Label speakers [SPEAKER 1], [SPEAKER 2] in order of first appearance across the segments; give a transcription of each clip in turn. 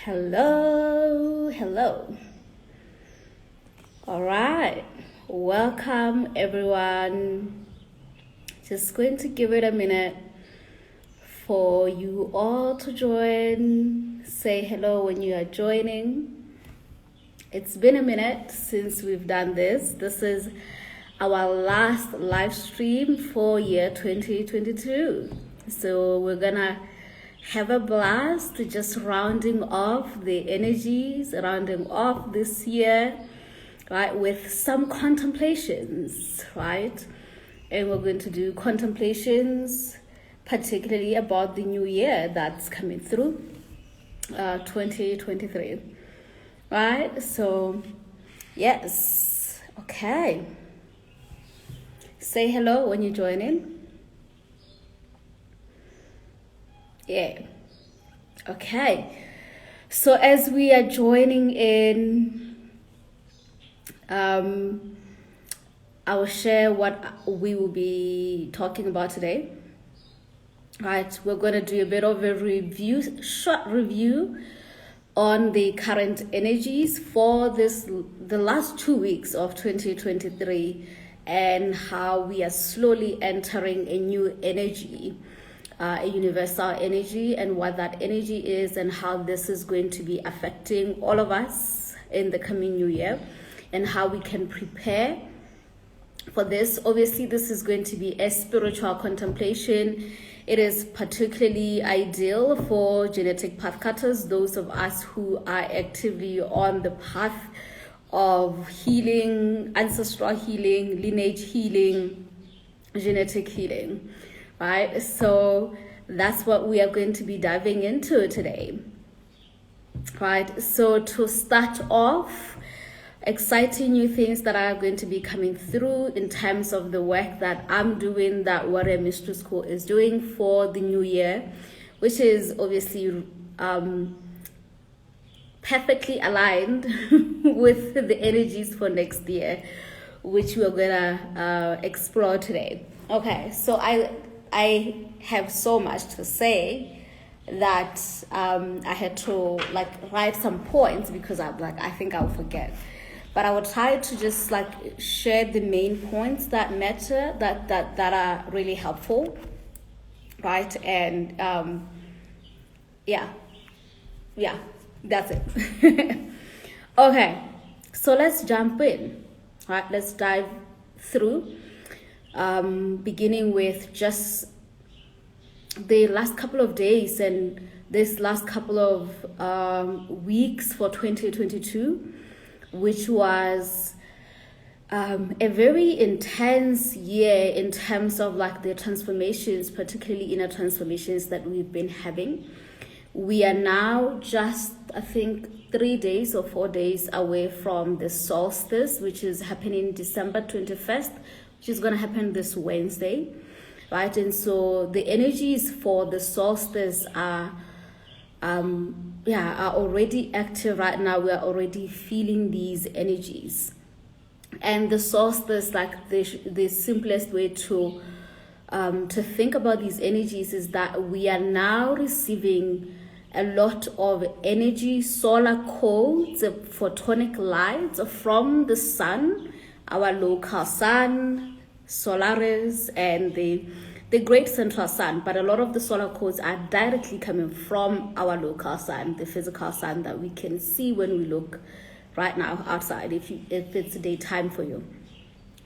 [SPEAKER 1] Hello. All right, welcome everyone. Just going to give it a minute for you all to join. Say hello when you are joining. It's been a minute since we've done this. This is our last live stream for year 2022. So we're gonna have a blast, just rounding off the energies, rounding off this year, right, with some contemplations, right? And we're going to do contemplations particularly about the new year that's coming through, 2023, right? So yes, okay, say hello when you join in. Yeah. Okay. So as we are joining in, I will share what we will be talking about today. Right. We're going to do a bit of a short review on the current energies for the last 2 weeks of 2023 and how we are slowly entering a new energy. A universal energy, and what that energy is and how this is going to be affecting all of us in the coming new year and how we can prepare for this. Obviously, this is going to be a spiritual contemplation. It is particularly ideal for genetic pathcutters, those of us who are actively on the path of healing, ancestral healing, lineage healing, genetic healing. Right, so that's what we are going to be diving into today. Right, so to start off, exciting new things that are going to be coming through in terms of the work that I'm doing, that Warrior Mystery School is doing for the new year, which is obviously perfectly aligned with the energies for next year, which we're gonna explore today. Okay, so I have so much to say that I had to write some points because I think I'll forget. But I will try to just share the main points that matter, that are really helpful, right? And yeah, that's it. Okay, so let's jump in. All right, let's dive through. Beginning with just the last couple of days and this last couple of weeks for 2022, which was a very intense year in terms of the transformations, particularly inner transformations that we've been having. We are now just, I think, 3 days or 4 days away from the solstice, which is happening December 21st, which is going to happen this Wednesday, right? And so the energies for the solstice are already active right now. We are already feeling these energies. And the solstice, the simplest way to think about these energies is that we are now receiving a lot of energy, solar codes, photonic lights from the sun, our local sun, Solaris, and the great central sun. But a lot of the solar codes are directly coming from our local sun, the physical sun that we can see when we look right now outside, if it's daytime for you,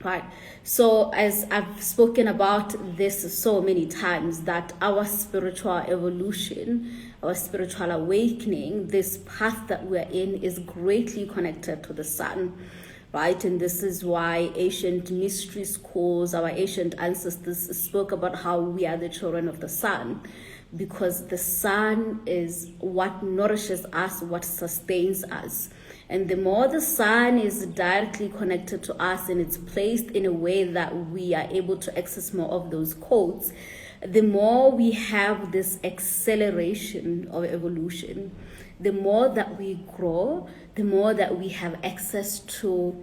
[SPEAKER 1] right? So as I've spoken about this so many times, that our spiritual evolution, our spiritual awakening, this path that we're in is greatly connected to the sun, right? And this is why ancient mystery schools, our ancient ancestors spoke about how we are the children of the sun, because the sun is what nourishes us, what sustains us. And the more the sun is directly connected to us and it's placed in a way that we are able to access more of those codes, the more we have this acceleration of evolution. The more that we grow, the more that we have access to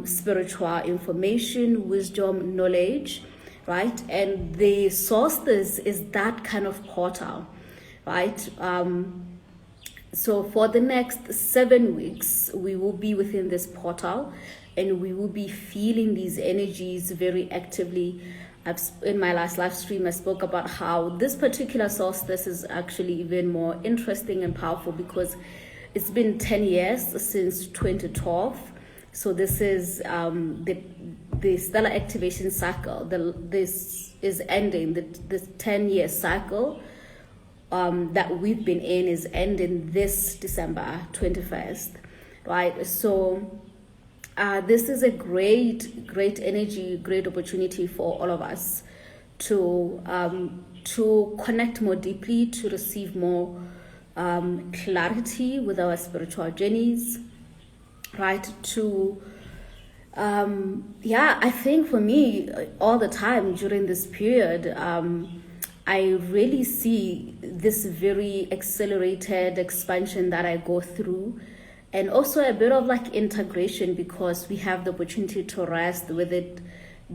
[SPEAKER 1] spiritual information, wisdom, knowledge, right? And the solstice is that kind of portal, right? So for the next 7 weeks, we will be within this portal, and we will be feeling these energies very actively. In my last live stream, I spoke about how this particular solstice is actually even more interesting and powerful because it's been 10 years since 2012. So this is the stellar activation cycle. This is ending. This 10-year cycle that we've been in is ending this December 21st, right? So this is a great energy, great opportunity for all of us to connect more deeply, to receive more clarity with our spiritual journeys, right? I think for me, all the time during this period, I really see this very accelerated expansion that I go through, and also a bit of like integration because we have the opportunity to rest with it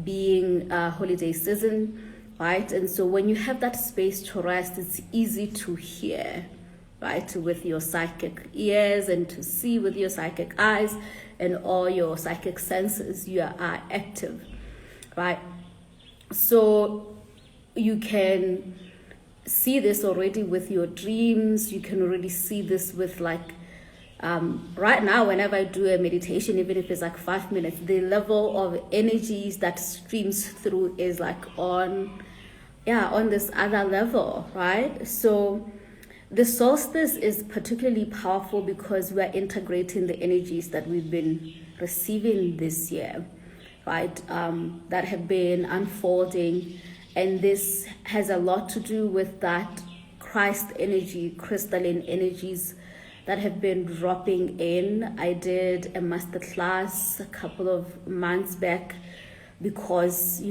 [SPEAKER 1] being a holiday season, right? And so when you have that space to rest, it's easy to hear, right, with your psychic ears, and to see with your psychic eyes, and all your psychic senses. You are active, right? So you can see this already with your dreams. You can already see this with like right now, whenever I do a meditation, even if it's like 5 minutes, the level of energies that streams through is like on this other level, right? So the solstice is particularly powerful because we're integrating the energies that we've been receiving this year, right? That have been unfolding. And this has a lot to do with that Christ energy, crystalline energies that have been dropping in. I did a masterclass a couple of months back because,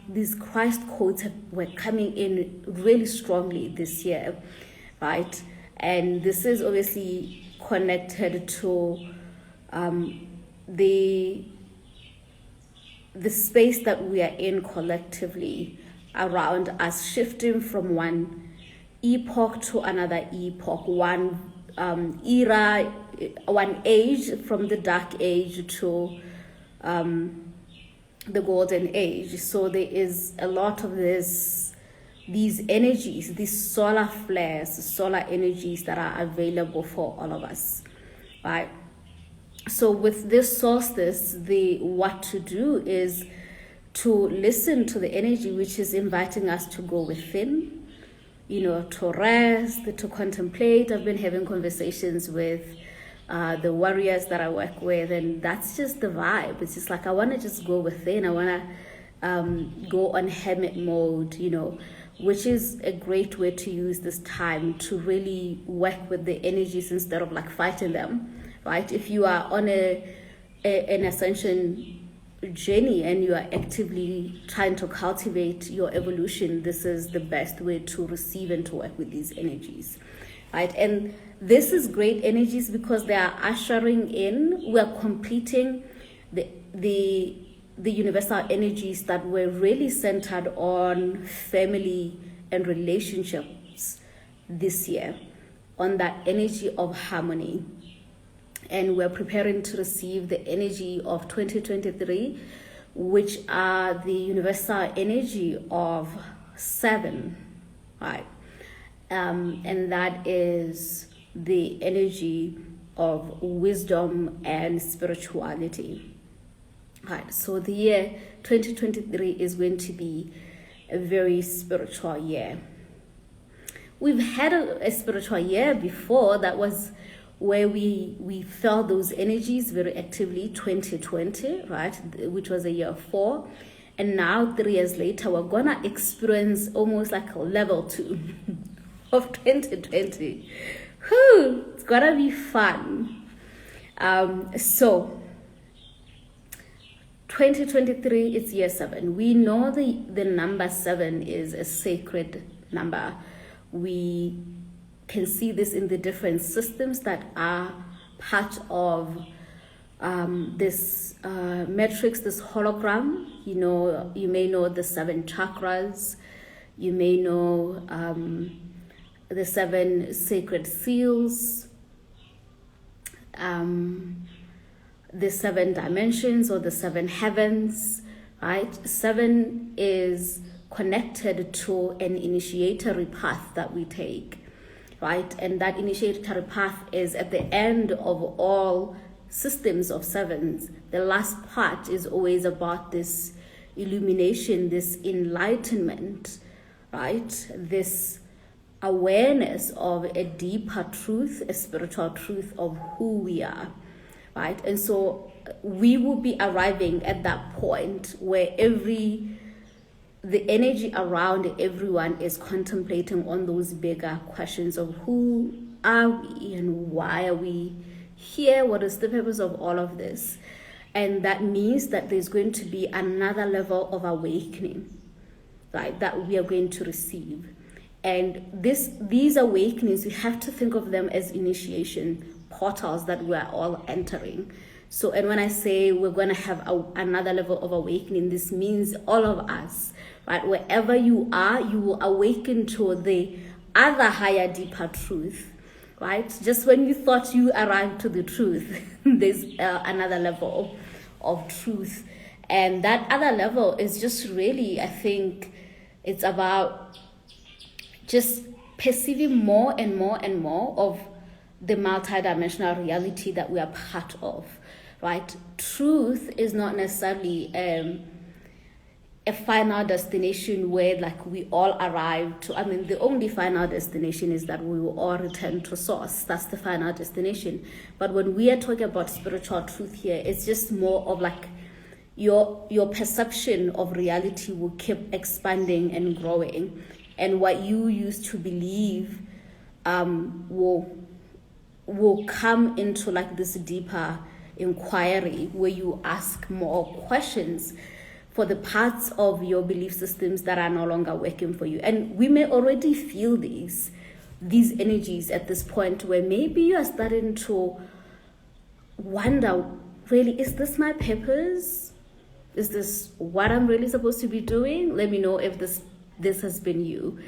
[SPEAKER 1] these Christ codes were coming in really strongly this year, right? And this is obviously connected to the space that we are in collectively around us, shifting from one epoch to another epoch, one era, one age, from the dark age to the golden age. So there is a lot of these energies, these solar flares, solar energies that are available for all of us, right? So with this solstice, what to do is to listen to the energy which is inviting us to go within, to rest, to contemplate. I've been having conversations with the warriors that I work with, and that's just the vibe. It's just like, I want to just go within. I want to go on hermit mode, which is a great way to use this time to really work with the energies instead of like fighting them. Right? If you are on an ascension journey and you are actively trying to cultivate your evolution, this is the best way to receive and to work with these energies, right? And this is great energies because they are ushering in, we are completing the universal energies that were really centered on family and relationships this year, on that energy of harmony. And we're preparing to receive the energy of 2023, which are the universal energy of 7, right? And that is the energy of wisdom and spirituality, right? So the year 2023 is going to be a very spiritual year. We've had a spiritual year before that was where we felt those energies very actively, 2020, right, which was a year 4. And now 3 years later, we're gonna experience almost like a level 2 of 2020. It's gonna be fun. So 2023 is year 7. We know the number 7 is a sacred number. We can see this in the different systems that are part of this matrix, this hologram. You may know the 7 chakras. You may know the 7 sacred seals, the 7 dimensions or the 7 heavens, right? 7 is connected to an initiatory path that we take, right? And that initiatory path is at the end of all systems of 7s. The last part is always about this illumination, this enlightenment, right? This awareness of a deeper truth, a spiritual truth of who we are, right? And so we will be arriving at that point where the energy around everyone is contemplating on those bigger questions of who are we and why are we here? What is the purpose of all of this? And that means that there's going to be another level of awakening, right, that we are going to receive. And these awakenings, we have to think of them as initiation portals that we are all entering. So, and when I say we're going to have another level of awakening, this means all of us, right? Wherever you are, you will awaken to the other higher, deeper truth, right? Just when you thought you arrived to the truth, there's another level of truth. And that other level is just really, I think, it's about just perceiving more and more and more of the multidimensional reality that we are part of, right? Truth is not necessarily a final destination where like we all arrive to. I mean, the only final destination is that we will all return to source. That's the final destination. But when we are talking about spiritual truth here, it's just more of like your perception of reality will keep expanding and growing. And what you used to believe will come into like this deeper inquiry where you ask more questions for the parts of your belief systems that are no longer working for you. And we may already feel these energies at this point where maybe you are starting to wonder, really, is this my purpose? Is this what I'm really supposed to be doing? Let me know if this has been you.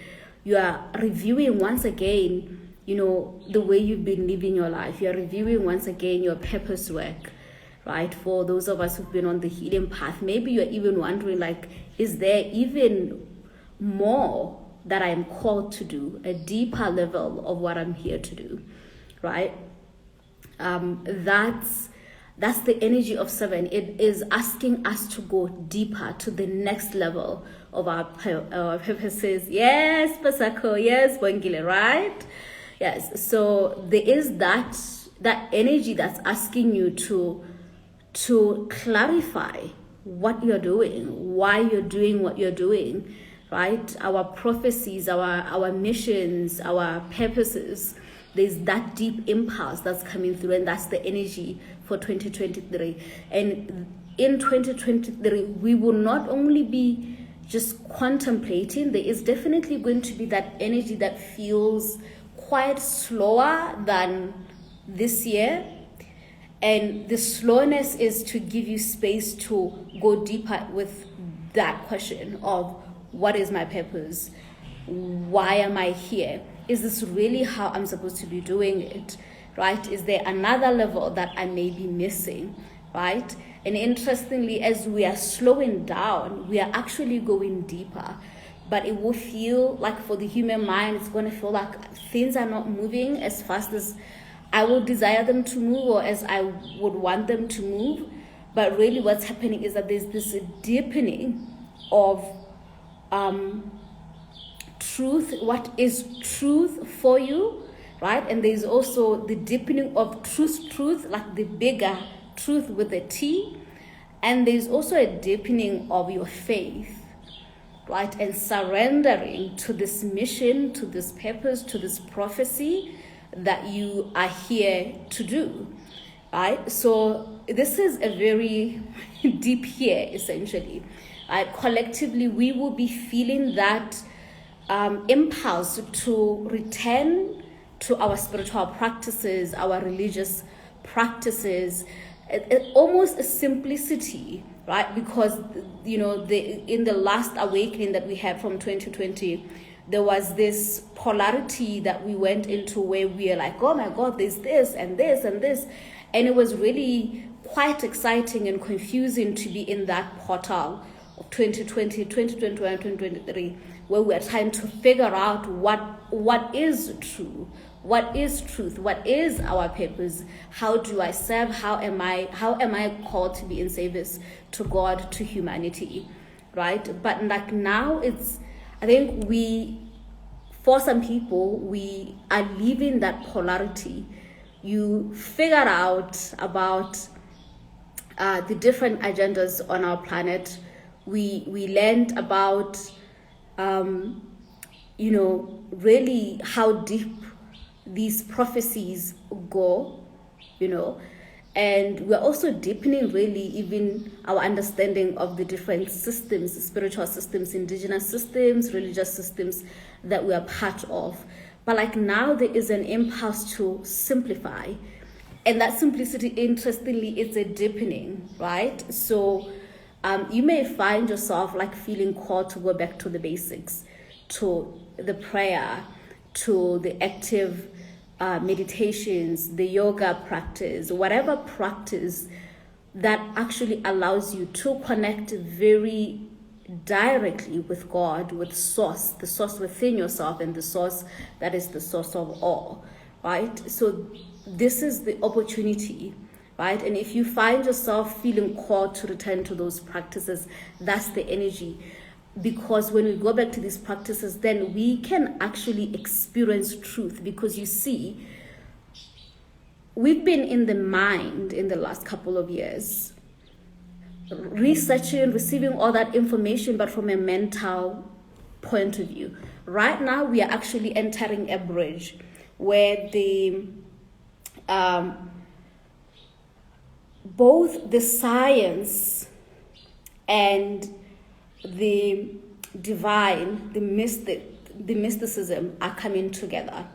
[SPEAKER 1] You are reviewing once again, the way you've been living your life. You're reviewing once again your purpose work, right? For those of us who've been on the healing path, maybe you're even wondering, like, is there even more that I'm called to do, a deeper level of what I'm here to do, right? That's the energy of 7. It is asking us to go deeper to the next level of our purposes. Yes, Pasako. Yes, Bongile, right? Yes. So there is that energy that's asking you to clarify what you're doing, why you're doing what you're doing, right? Our prophecies, our missions, our purposes. There's that deep impulse that's coming through, and that's the energy for 2023. And in 2023, we will not only be just contemplating, there is definitely going to be that energy that feels quite slower than this year. And the slowness is to give you space to go deeper with that question of what is my purpose? Why am I here? Is this really how I'm supposed to be doing it, right? Is there another level that I may be missing, right? And interestingly, as we are slowing down, we are actually going deeper. But it will feel like for the human mind, it's going to feel like things are not moving as fast as I would desire them to move or as I would want them to move. But really what's happening is that there's this deepening of truth, what is truth for you, right? And there's also the deepening of truth, like the bigger truth with a T. And there's also a deepening of your faith, right? And surrendering to this mission, to this purpose, to this prophecy that you are here to do, right? So this is a very deep here, essentially. Right? Collectively, we will be feeling that impulse to return to our spiritual practices, our religious practices, almost a simplicity, right? Because in the last awakening that we had from 2020, there was this polarity that we went into where we are like, oh my God, there's this and this and this. And it was really quite exciting and confusing to be in that portal of 2020, 2021, 2023, where we are trying to figure out what is true, what is truth, what is our purpose, how do I serve, how am I called to be in service to God, to humanity, right? But like now I think for some people, we are leaving that polarity. You figure out about the different agendas on our planet. We learned about, really how deep these prophecies go, and we're also deepening really even our understanding of the different systems, spiritual systems, indigenous systems, religious systems that we are part of. But like now there is an impulse to simplify, and that simplicity, interestingly, is a deepening, right? So you may find yourself like feeling called to go back to the basics, to the prayer, to the active meditations, the yoga practice, whatever practice that actually allows you to connect very directly with God, with source, the source within yourself, and the source that is the source of all, right? So this is the opportunity, right? And if you find yourself feeling called to return to those practices, that's the energy. Because when we go back to these practices, then we can actually experience truth. Because you see, we've been in the mind in the last couple of years, researching, receiving all that information, but from a mental point of view. Right now, we are actually entering a bridge where both the science and the divine, the mysticism are coming together,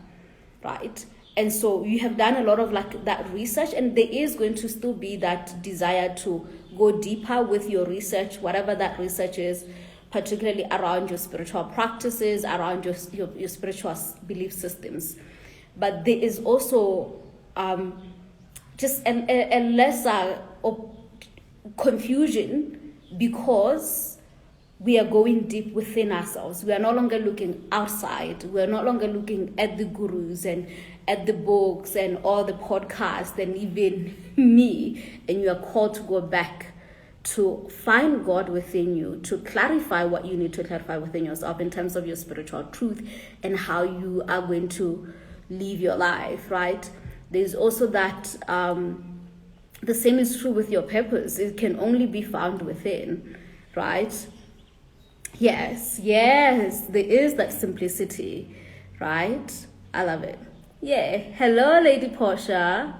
[SPEAKER 1] right? And so you have done a lot of like that research, and there is going to still be that desire to go deeper with your research, whatever that research is, particularly around your spiritual practices, around your spiritual belief systems. But there is also just a lesser confusion, because we are going deep within ourselves. We are no longer looking outside. We are no longer looking at the gurus and at the books and all the podcasts and even me. And you are called to go back to find God within you, to clarify what you need to clarify within yourself in terms of your spiritual truth and how you are going to live your life, right? There's also that the same is true with your purpose. It can only be found within, right? Yes, there is that simplicity, right? I love it. Yeah. Hello, Lady Portia.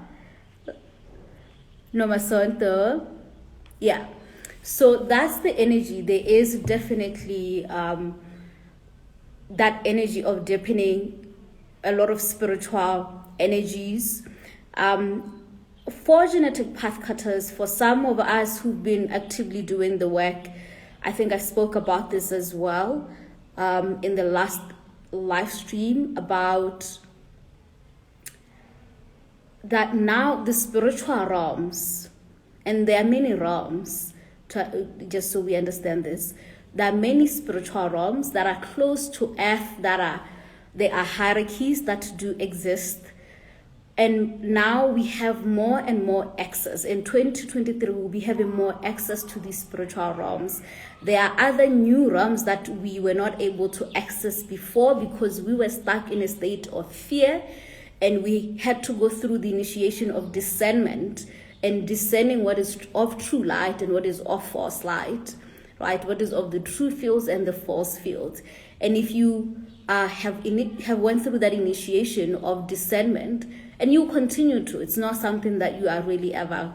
[SPEAKER 1] Nomasonto. Yeah. So that's the energy. There is definitely that energy of deepening, a lot of spiritual energies. For genetic pathcutters, for some of us who've been actively doing the work, I think I spoke about this as well in the last live stream, about that now the spiritual realms, and there are many realms, just so we understand this, there are many spiritual realms that are close to earth, there are hierarchies that do exist. And now we have more and more access. In 2023, we'll be having more access to these spiritual realms. There are other new realms that we were not able to access before because we were stuck in a state of fear, and we had to go through the initiation of discernment and discerning what is of true light and what is of false light, right? What is of the true fields and the false fields. And if you have went through that initiation of discernment, and you continue to, it's not something that you are really ever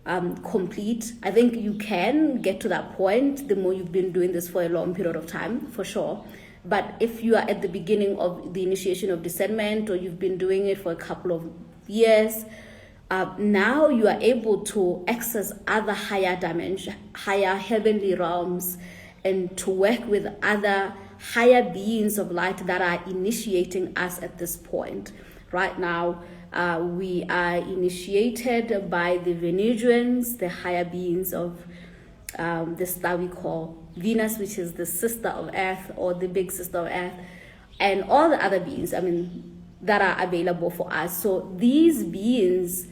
[SPEAKER 1] complete. I think you can get to that point the more you've been doing this for a long period of time, for sure. But if you are at the beginning of the initiation of discernment, or you've been doing it for a couple of years, now you are able to access other higher dimensions, higher heavenly realms, and to work with other higher beings of light that are initiating us at this point. Right now, we are initiated by the Venusians, the higher beings of this that we call Venus, which is the sister of Earth, or the big sister of Earth, and all the other beings, that are available for us. So these beings,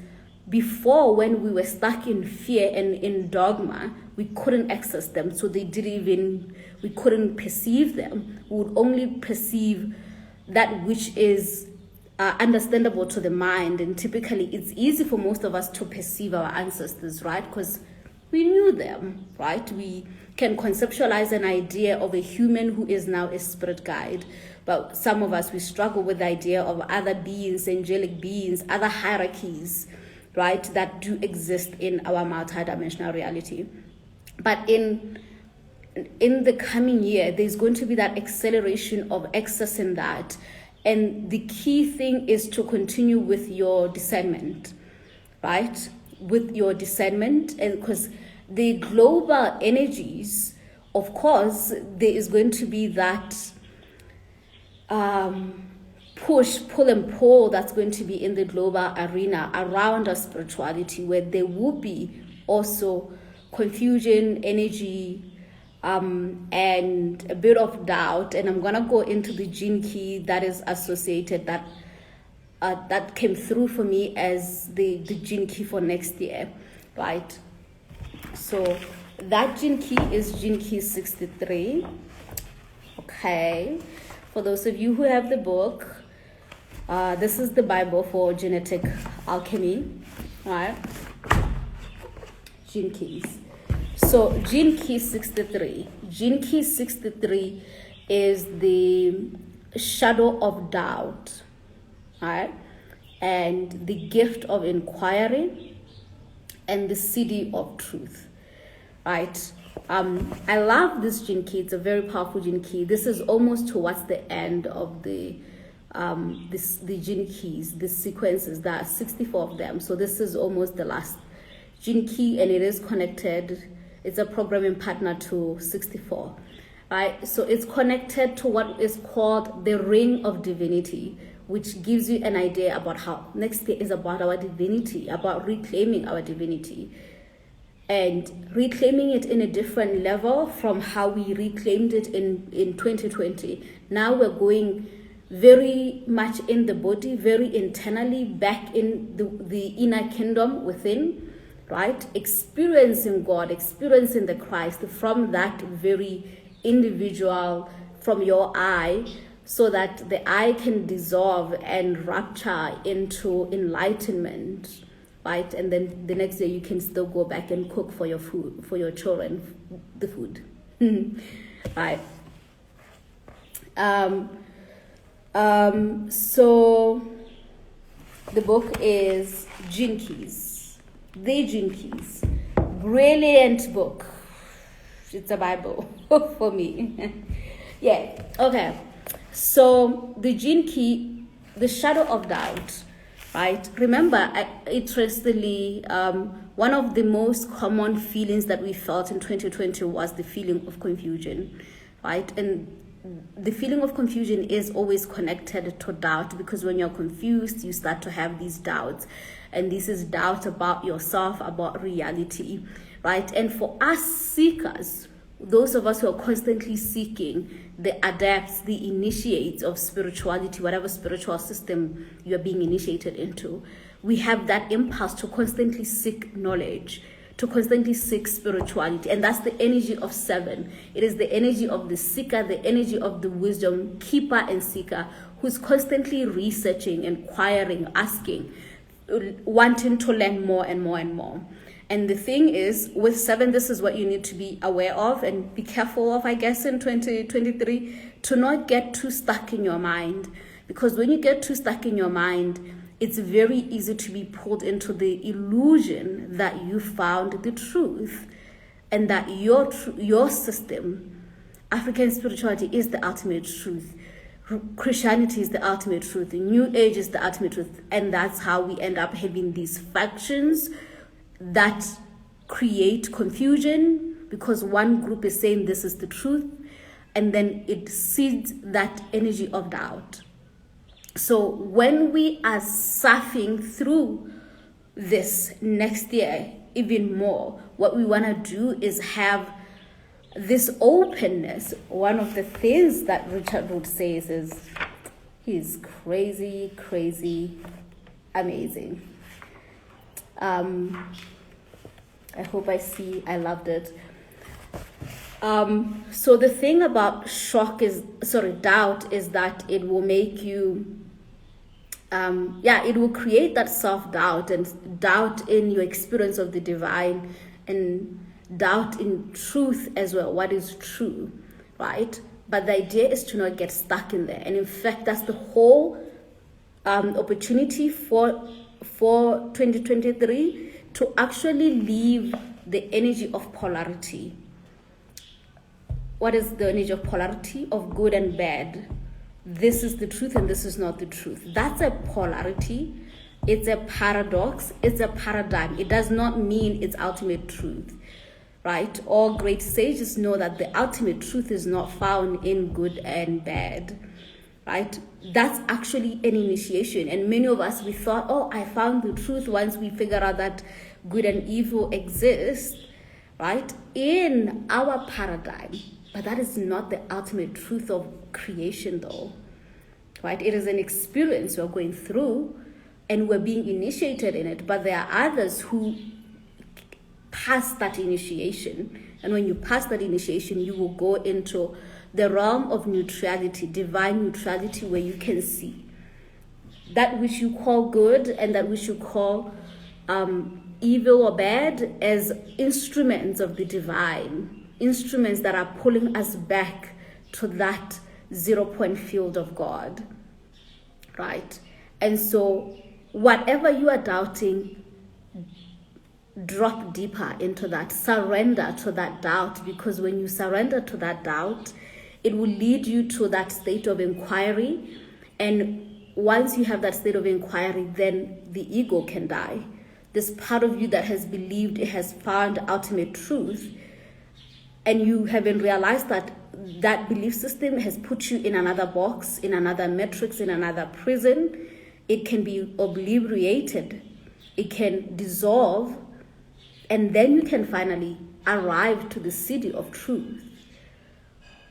[SPEAKER 1] before, when we were stuck in fear and in dogma, we couldn't access them. So we couldn't perceive them. We would only perceive that which is understandable to the mind. And typically it's easy for most of us to perceive our ancestors, right? Because we knew them, right? We can conceptualize an idea of a human who is now a spirit guide. But some of us, we struggle with the idea of other beings, angelic beings, other hierarchies, right, that do exist in our multidimensional reality. But in the coming year, there's going to be that acceleration of accessing that. And the key thing is to continue with your discernment, right? With your discernment, and because the global energies, of course, there is going to be that push, pull and pull that's going to be in the global arena around our spirituality, where there will be also confusion, energy, and a bit of doubt. And I'm gonna go into the gene key that is associated, that came through for me as the gene key for next year, right? So that gene key is gene key 63. Okay, for those of you who have the book, this is the Bible for genetic alchemy, right? Gene keys. So gene key 63. Gene key 63 is the shadow of doubt, right? And the gift of inquiry and the Siddhi of truth, right? I love this gene key. It's a very powerful gene key. This is almost towards the end of the gene keys, the sequences. There are 64 of them. So this is almost the last gene key, and it is connected. It's a programming partner to 64, right? So it's connected to what is called the ring of divinity, which gives you an idea about how next year is about our divinity, about reclaiming our divinity, and reclaiming it in a different level from how we reclaimed it in 2020. Now we're going very much in the body, very internally, back in the inner kingdom within, right? Experiencing God, experiencing the Christ from that very individual, from your eye, so that the eye can dissolve and rapture into enlightenment, right? And then the next day you can still go back and cook for your food, for your children, the food, right? So the book is Gene Keys, the Gene Keys, brilliant book. It's a Bible for me. Yeah, okay. So the gene key, the shadow of doubt, right? Remember, interestingly, one of the most common feelings that we felt in 2020 was the feeling of confusion, right? And the feeling of confusion is always connected to doubt, because when you're confused, you start to have these doubts. And this is doubt about yourself, about reality, right? And for us seekers, those of us who are constantly seeking, the adepts, the initiates of spirituality, whatever spiritual system you're being initiated into, we have that impulse to constantly seek knowledge, to constantly seek spirituality. And that's the energy of 7. It is the energy of the seeker, the energy of the wisdom keeper and seeker, who's constantly researching, inquiring, asking, wanting to learn more and more and more. And the thing is, with 7, this is what you need to be aware of and be careful of, I guess, in 2023, to not get too stuck in your mind. Because when you get too stuck in your mind, it's very easy to be pulled into the illusion that you found the truth, and that your system, African spirituality, is the ultimate truth. Christianity is the ultimate truth. The New Age is the ultimate truth. And that's how we end up having these factions that create confusion, because one group is saying this is the truth and then it seeds that energy of doubt. So when we are surfing through this next year even more, what we want to do is have this openness. One of the things that Richard would say is he's crazy, amazing. I hope I loved it. So the thing about doubt is that it will make you, it will create that self-doubt and doubt in your experience of the divine and doubt in truth as well, what is true, right? But the idea is to not get stuck in there. And in fact, that's the whole opportunity for 2023, to actually leave the energy of polarity. What is the energy of polarity? Of good and bad. This is the truth and this is not the truth. That's a polarity. It's a paradox. It's a paradigm. It does not mean it's ultimate truth, right? All great sages know that the ultimate truth is not found in good and bad, right? That's actually an initiation. And many of us, we thought, oh, I found the truth once we figure out that good and evil exist, right? In our paradigm. But that is not the ultimate truth of creation, though, right? It is an experience we're going through and we're being initiated in it. But there are others who pass that initiation. And when you pass that initiation, you will go into the realm of neutrality, divine neutrality, where you can see that which you call good and that which you call evil or bad as instruments of the divine, instruments that are pulling us back to that 0-point field of God, right? And so whatever you are doubting, drop deeper into that, surrender to that doubt, because when you surrender to that doubt, it will lead you to that state of inquiry. And once you have that state of inquiry, then the ego can die. This part of you that has believed it has found ultimate truth, and you haven't realized that that belief system has put you in another box, in another matrix, in another prison. It can be obliterated. It can dissolve. And then you can finally arrive to the city of truth,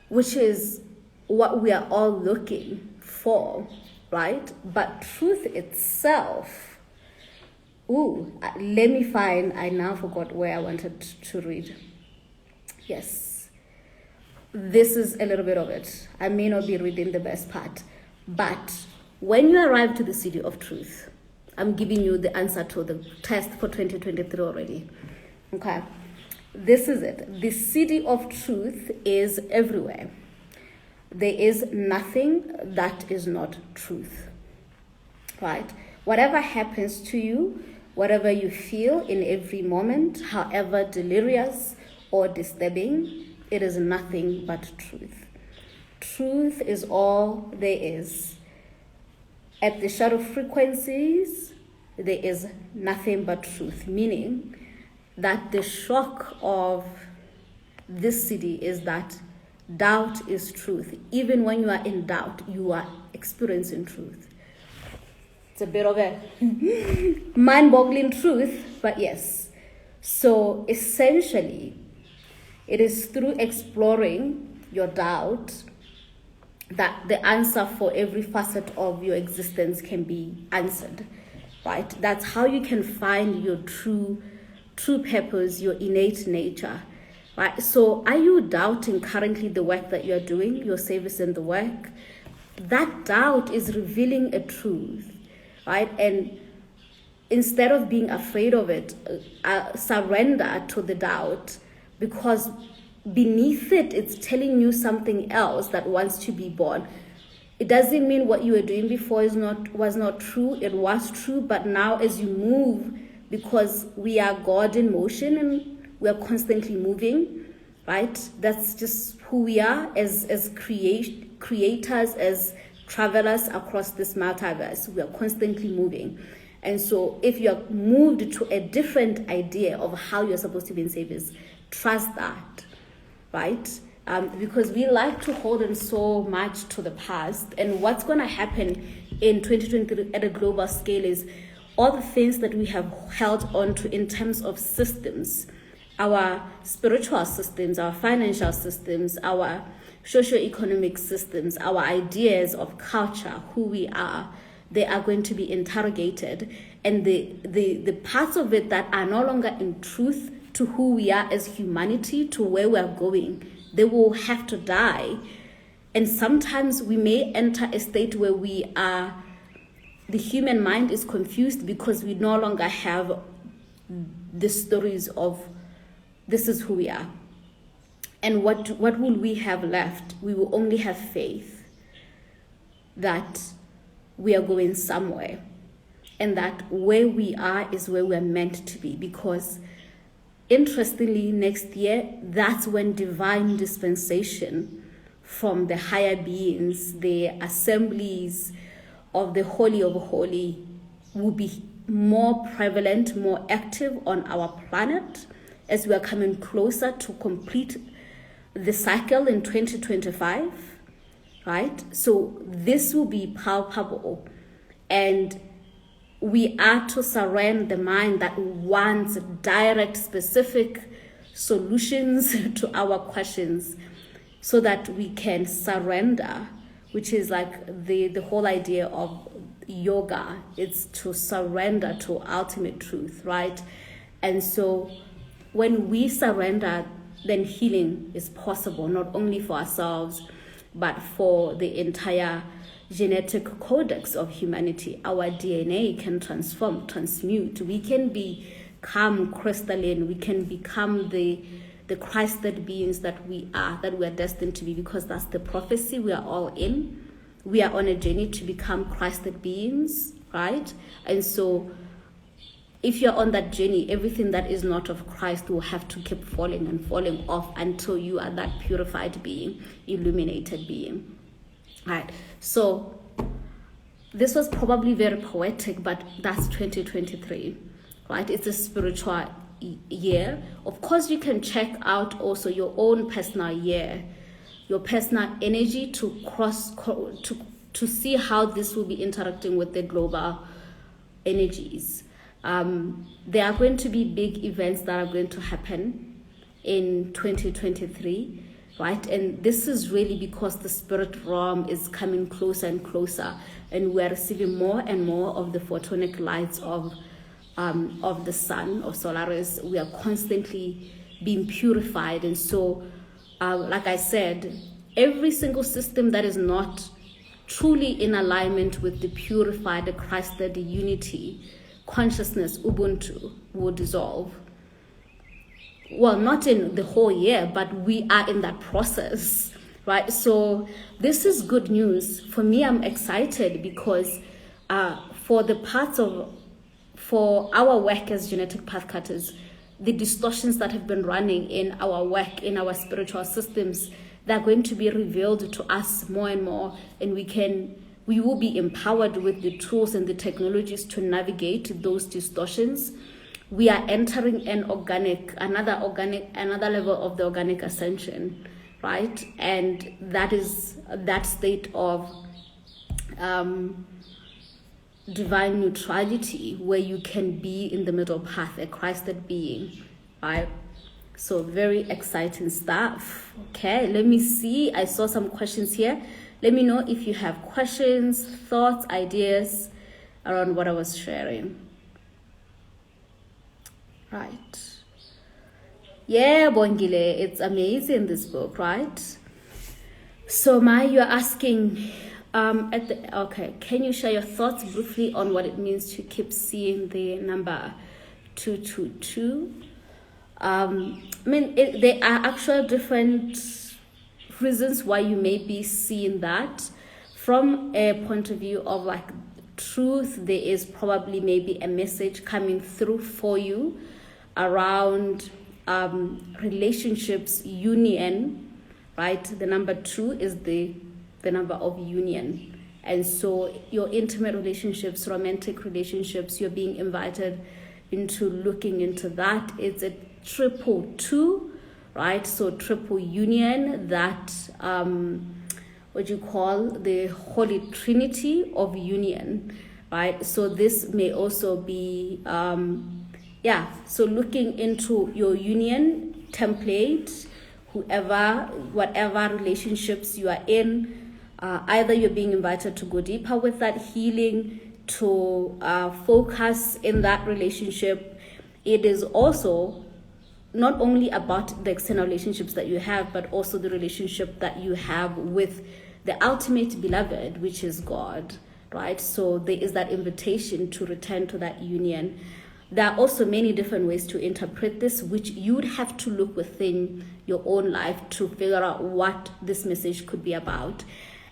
[SPEAKER 1] which is what we are all looking for, right? But truth itself, let me find, I now forgot where I wanted to read. Yes, this is a little bit of it. I may not be reading the best part, but when you arrive to the city of truth, I'm giving you the answer to the test for 2023 already. Okay, this is it. The city of truth is everywhere. There is nothing that is not truth, right? Whatever happens to you, whatever you feel in every moment, however delirious or disturbing, it is nothing but truth. Truth is all there is. At the shadow frequencies, there is nothing but truth, meaning that the shock of this city is that doubt is truth. Even when you are in doubt, you are experiencing truth. It's a bit of a mind-boggling truth, but yes. So essentially, it is through exploring your doubt that the answer for every facet of your existence can be answered, right? That's how you can find your true purpose, your innate nature, right? So are you doubting currently the work that you're doing, your service in the work? That doubt is revealing a truth, right? And instead of being afraid of it, surrender to the doubt, because beneath it, it's telling you something else that wants to be born. It doesn't mean what you were doing before was not true. It was true, but now as you move, because we are God in motion and we are constantly moving, right? That's just who we are as creators, as travelers across this multiverse. We are constantly moving. And so if you're moved to a different idea of how you're supposed to be in service, trust that, right? because we like to hold on so much to the past. And what's going to happen in 2023 at a global scale is all the things that we have held on to in terms of systems, our spiritual systems, our financial systems, our socio-economic systems, our ideas of culture, who we are, they are going to be interrogated. And the parts of it that are no longer in truth to who we are as humanity, to where we are going, they will have to die. And sometimes we may enter a state where the human mind is confused because we no longer have the stories of this is who we are. And what will we have left? We will only have faith that we are going somewhere, and that where we are is where we are meant to be. Because interestingly, next year, that's when divine dispensation from the higher beings, the assemblies of the Holy of Holy, will be more prevalent, more active on our planet as we are coming closer to complete the cycle in 2025, right? So this will be palpable, and we are to surrender the mind that wants direct, specific solutions to our questions, so that we can surrender, which is like the whole idea of yoga. It's to surrender to ultimate truth, right? And so when we surrender, then healing is possible, not only for ourselves, but for the entire genetic codex of humanity. Our DNA can transform, transmute. We can become crystalline. We can become the Christed beings that we are destined to be, because that's the prophecy we are all in. We are on a journey to become Christed beings, right? And so if you're on that journey, everything that is not of Christ will have to keep falling and falling off until you are that purified being, illuminated being. Right. So this was probably very poetic, but that's 2023, right? It's a spiritual year. Of course, you can check out also your own personal year, your personal energy to see how this will be interacting with the global energies. There are going to be big events that are going to happen in 2023, right? And this is really because the spirit realm is coming closer and closer, and we're receiving more and more of the photonic lights of the sun, of Solaris. We are constantly being purified. And so, like I said, every single system that is not truly in alignment with the purified, the Christed unity, consciousness, Ubuntu, will dissolve. Well, not in the whole year, but we are in that process, right? So this is good news. For me, I'm excited because for our work as genetic pathcutters, the distortions that have been running in our work, in our spiritual systems, they're going to be revealed to us more and more, and we will be empowered with the tools and the technologies to navigate those distortions. We are entering another level of the organic ascension, right? And that is that state of divine neutrality, where you can be in the middle path, a Christed being, right? So very exciting stuff. Okay, let me see. I saw some questions here. Let me know if you have questions, thoughts, ideas around what I was sharing. Right. Yeah, Bongile, it's amazing, this book, right? So Mai, you're asking, can you share your thoughts briefly on what it means to keep seeing the number 222? There are actual different reasons why you may be seeing that. From a point of view of like truth, there is probably maybe a message coming through for you around relationships, union, right? The number 2 is the number of union. And so your intimate relationships, romantic relationships, you're being invited into looking into that. It's a 222, right? So triple union, that what you call the Holy Trinity of union, right? So this may also be, so looking into your union template, whatever relationships you are in, either you're being invited to go deeper with that healing, to focus in that relationship. It is also not only about the external relationships that you have, but also the relationship that you have with the ultimate beloved, which is God, right? So there is that invitation to return to that union. There are also many different ways to interpret this, which you'd have to look within your own life to figure out what this message could be about.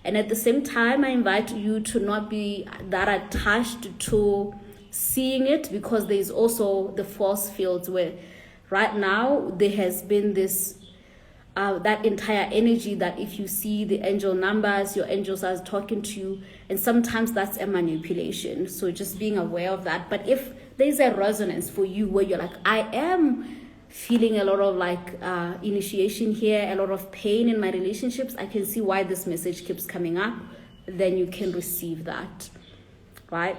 [SPEAKER 1] And at the same time, I invite you to not be that attached to seeing it, because there is also the force fields where right now there has been this that entire energy that if you see the angel numbers, your angels are talking to you, and sometimes that's a manipulation. So just being aware of that. But if there's a resonance for you where you're like, I am feeling a lot of initiation here, a lot of pain in my relationships, I can see why this message keeps coming up, then you can receive that, right?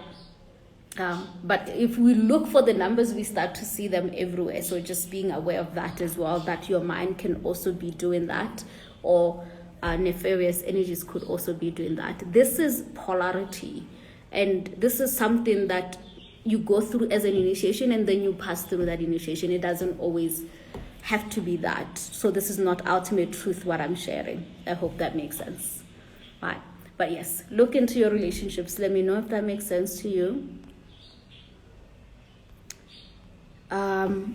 [SPEAKER 1] But if we look for the numbers, we start to see them everywhere. So just being aware of that as well, that your mind can also be doing that, or nefarious energies could also be doing that. This is polarity, and this is something that you go through as an initiation, and then you pass through that initiation. It doesn't always have to be that. So this is not ultimate truth, what I'm sharing. I hope that makes sense. Right. But yes, look into your relationships. Let me know if that makes sense to you.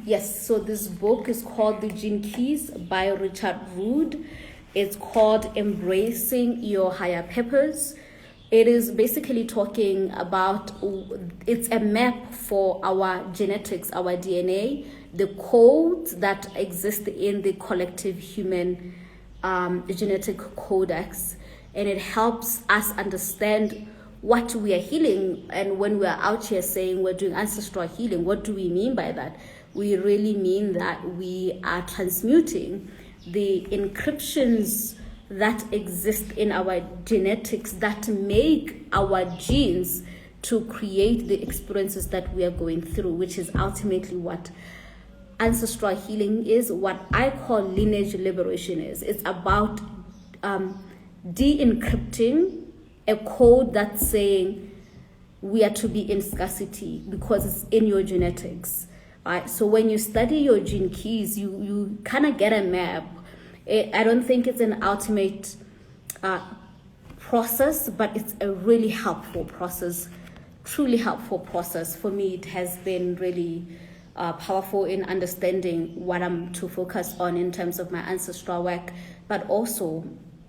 [SPEAKER 1] Yes, so this book is called The Gene Keys by Richard Rood. It's called Embracing Your Higher Purpose. It is basically talking about, it's a map for our genetics, our DNA, the codes that exist in the collective human genetic codex. And it helps us understand what we are healing. And when we're out here saying we're doing ancestral healing, what do we mean by that? We really mean that we are transmuting the encryptions that exist in our genetics that make our genes to create the experiences that we are going through, which is ultimately what ancestral healing is, what I call lineage liberation is. It's about de-encrypting a code that's saying we are to be in scarcity because it's in your genetics. Right? So when you study your gene keys, you kind of get a map. I don't think it's an ultimate process, but it's a really helpful process, truly helpful process. For me, it has been really powerful in understanding what I'm to focus on in terms of my ancestral work, but also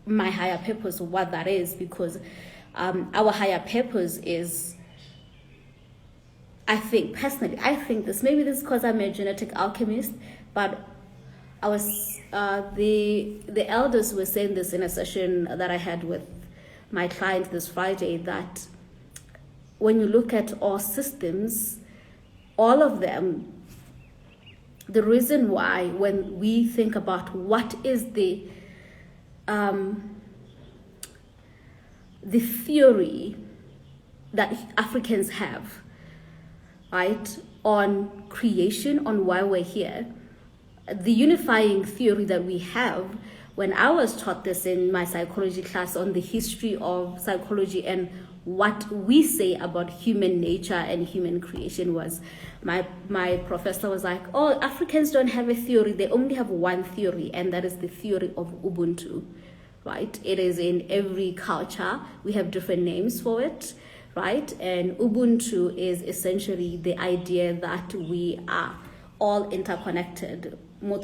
[SPEAKER 1] my higher purpose, what that is, because our higher purpose is, I think this, maybe this is because I'm a genetic alchemist, but I was the elders were saying this in a session that I had with my client this Friday, that when you look at all systems, all of them, the reason why when we think about what is the theory that Africans have, right, on creation, on why we're here, the unifying theory that we have, when I was taught this in my psychology class on the history of psychology and what we say about human nature and human creation, was my professor was like, oh, Africans don't have a theory, they only have one theory, and that is the theory of Ubuntu, right? It is in every culture, we have different names for it, right? And Ubuntu is essentially the idea that we are all interconnected. You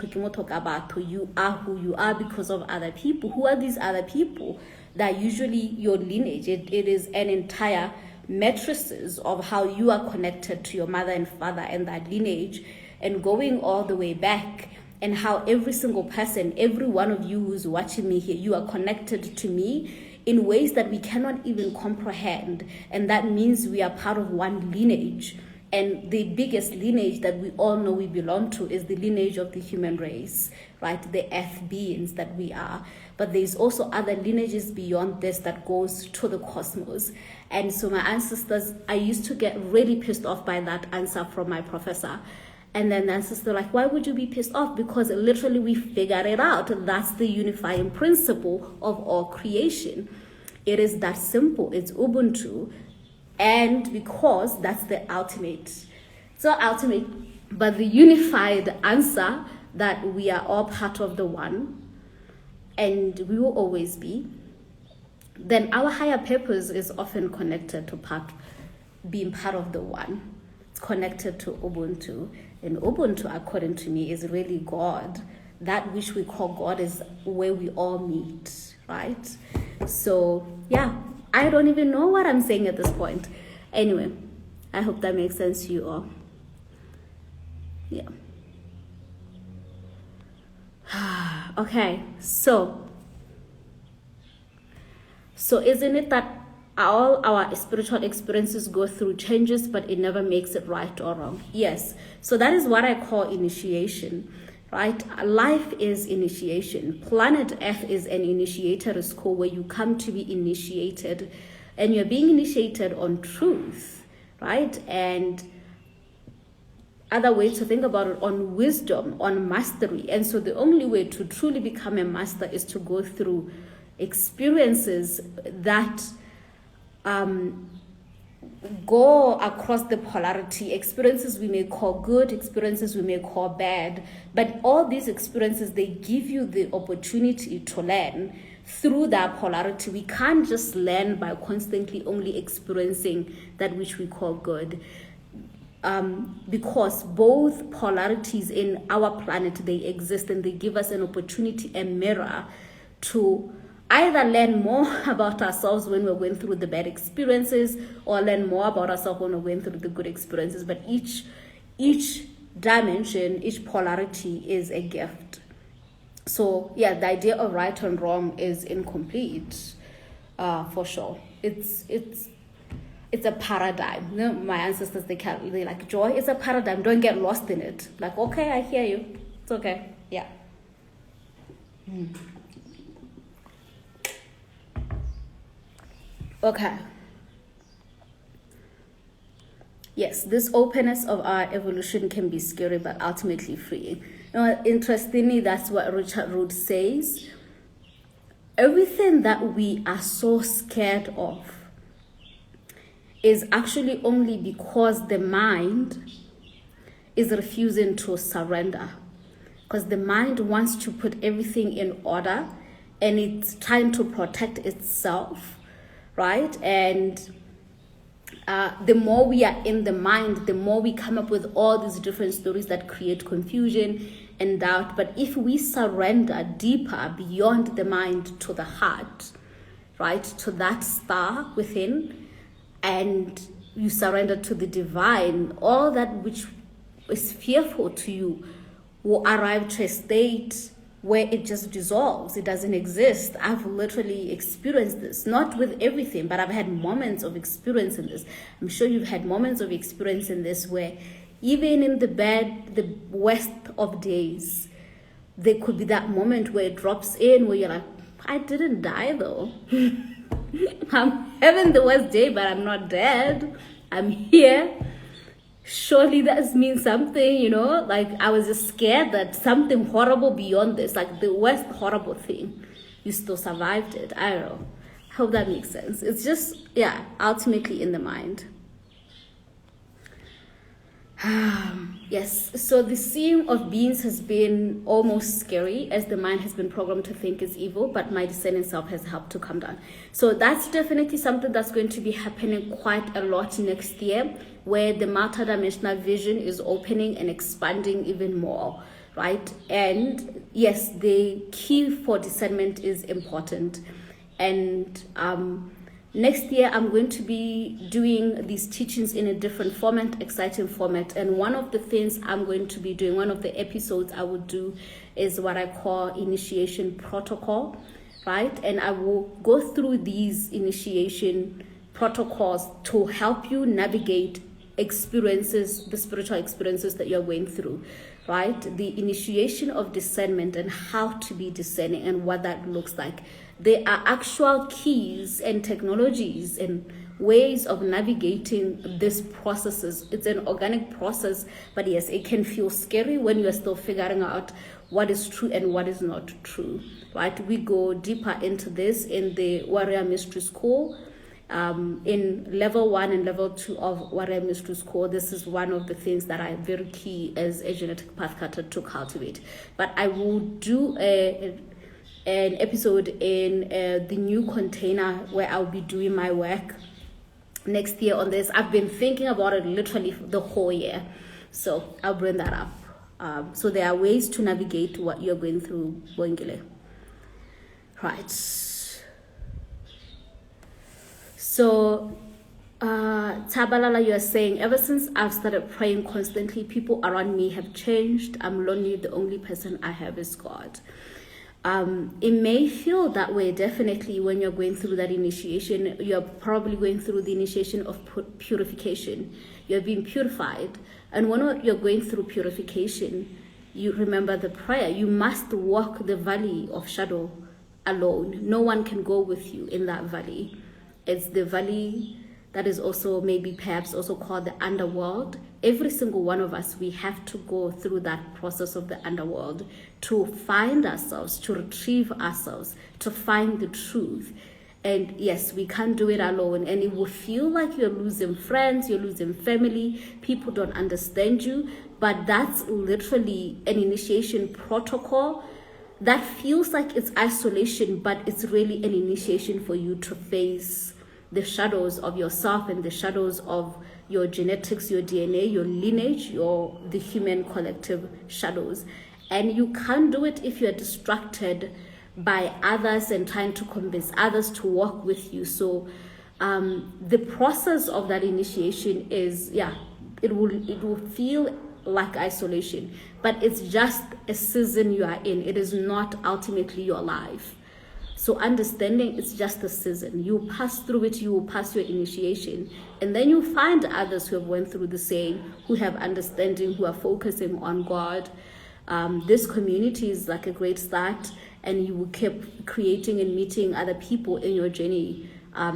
[SPEAKER 1] are who you are because of other people. Who are these other people? That usually your lineage. It is an entire matrices of how you are connected to your mother and father and that lineage, and going all the way back, and how every single person, every one of you who's watching me here, you are connected to me in ways that we cannot even comprehend. And that means we are part of one lineage. And the biggest lineage that we all know we belong to is the lineage of the human race, right? The earth beings that we are. But there's also other lineages beyond this that goes to the cosmos. And so my ancestors, I used to get really pissed off by that answer from my professor. And then the ancestor like, why would you be pissed off? Because literally we figured it out. That's the unifying principle of all creation. It is that simple. It's Ubuntu. And because that's the ultimate, so ultimate, but the unified answer that we are all part of the one, and we will always be, then our higher purpose is often connected to being part of the one. It's connected to Ubuntu. And Ubuntu, according to me, is really God. That which we call God is where we all meet, right? So, yeah. I don't even know what I'm saying at this point. Anyway, I hope that makes sense to you all. Yeah. Okay, so isn't it that all our spiritual experiences go through changes, but it never makes it right or wrong? Yes. So that is what I call initiation. Right? Life is initiation. Planet Earth is an initiatory school where you come to be initiated, and you're being initiated on truth, right? And other ways to think about it, on wisdom, on mastery. And so the only way to truly become a master is to go through experiences that go across the polarity, experiences we may call good, experiences we may call bad, but all these experiences, they give you the opportunity to learn through that polarity. We can't just learn by constantly only experiencing that which we call good, because both polarities in our planet, they exist, and they give us an opportunity, a mirror, to either learn more about ourselves when we're going through the bad experiences, or learn more about ourselves when we're going through the good experiences. But each dimension, each polarity is a gift. So yeah, the idea of right and wrong is incomplete, for sure. It's a paradigm. You know, my ancestors, they like, joy is a paradigm. Don't get lost in it. Like, okay, I hear you. It's okay. Yeah. Okay. Yes, this openness of our evolution can be scary, but ultimately freeing. You know, interestingly, that's what Richard Root says. Everything that we are so scared of is actually only because the mind is refusing to surrender. Because the mind wants to put everything in order, and it's trying to protect itself. Right? And the more we are in the mind, the more we come up with all these different stories that create confusion and doubt. But if we surrender deeper beyond the mind to the heart, right, to that star within, and you surrender to the divine, all that which is fearful to you will arrive to a state where it just dissolves. It doesn't exist. I've literally experienced this, not with everything, but I've had moments of experience in this. I'm sure you've had moments of experience in this where even in the worst of days, there could be that moment where it drops in, where you're like, I didn't die though. I'm having the worst day, but I'm not dead. I'm here. Surely that means something, you know, like I was just scared that something horrible beyond this, like the worst horrible thing, you still survived it. I don't know. I hope that makes sense. It's just, yeah, ultimately in the mind. Yes, so the seeing of beings has been almost scary, as the mind has been programmed to think is evil, but my discerning self has helped to come down. So that's definitely something that's going to be happening quite a lot next year, where the multidimensional vision is opening and expanding even more, right? And yes, the key for discernment is important. And next year, I'm going to be doing these teachings in a different format, exciting format. And one of the things I'm going to be doing, one of the episodes I will do, is what I call initiation protocol, right? And I will go through these initiation protocols to help you navigate experiences, the spiritual experiences that you're going through, right? The initiation of discernment and how to be discerning and what that looks like. There are actual keys and technologies and ways of navigating these processes. It's an organic process, but yes, it can feel scary when you're still figuring out what is true and what is not true, right? We go deeper into this in the Warrior Mystery School. In level 1 and level 2 of Warrior Mystery School, this is one of the things that are very key as a genetic pathcutter to cultivate. But I will do an episode in the new container where I'll be doing my work next year on this. I've been thinking about it literally the whole year, so I'll bring that up. So there are ways to navigate what you're going through, Boingile. Right. So, Tabalala, you are saying, ever since I've started praying constantly, people around me have changed. I'm lonely. The only person I have is God. It may feel that way, definitely, when you're going through that initiation. You're probably going through the initiation of purification. You're being purified. And when you're going through purification, you remember the prayer. You must walk the valley of shadow alone. No one can go with you in that valley. It's the valley that is also maybe perhaps also called the underworld. Every single one of us, we have to go through that process of the underworld to find ourselves, to retrieve ourselves, to find the truth. And yes, we can't do it alone. And it will feel like you're losing friends, you're losing family, people don't understand you. But that's literally an initiation protocol that feels like it's isolation, but it's really an initiation for you to face the shadows of yourself and the shadows of your genetics, your DNA, your lineage, the human collective shadows. And you can't do it if you're distracted by others and trying to convince others to walk with you. So the process of that initiation is, it will feel like isolation, but it's just a season you are in. It is not ultimately your life. So understanding it's just a season. You pass through it, you will pass your initiation, and then you find others who have went through the same, who have understanding, who are focusing on God. This community is like a great start, and you will keep creating and meeting other people in your journey.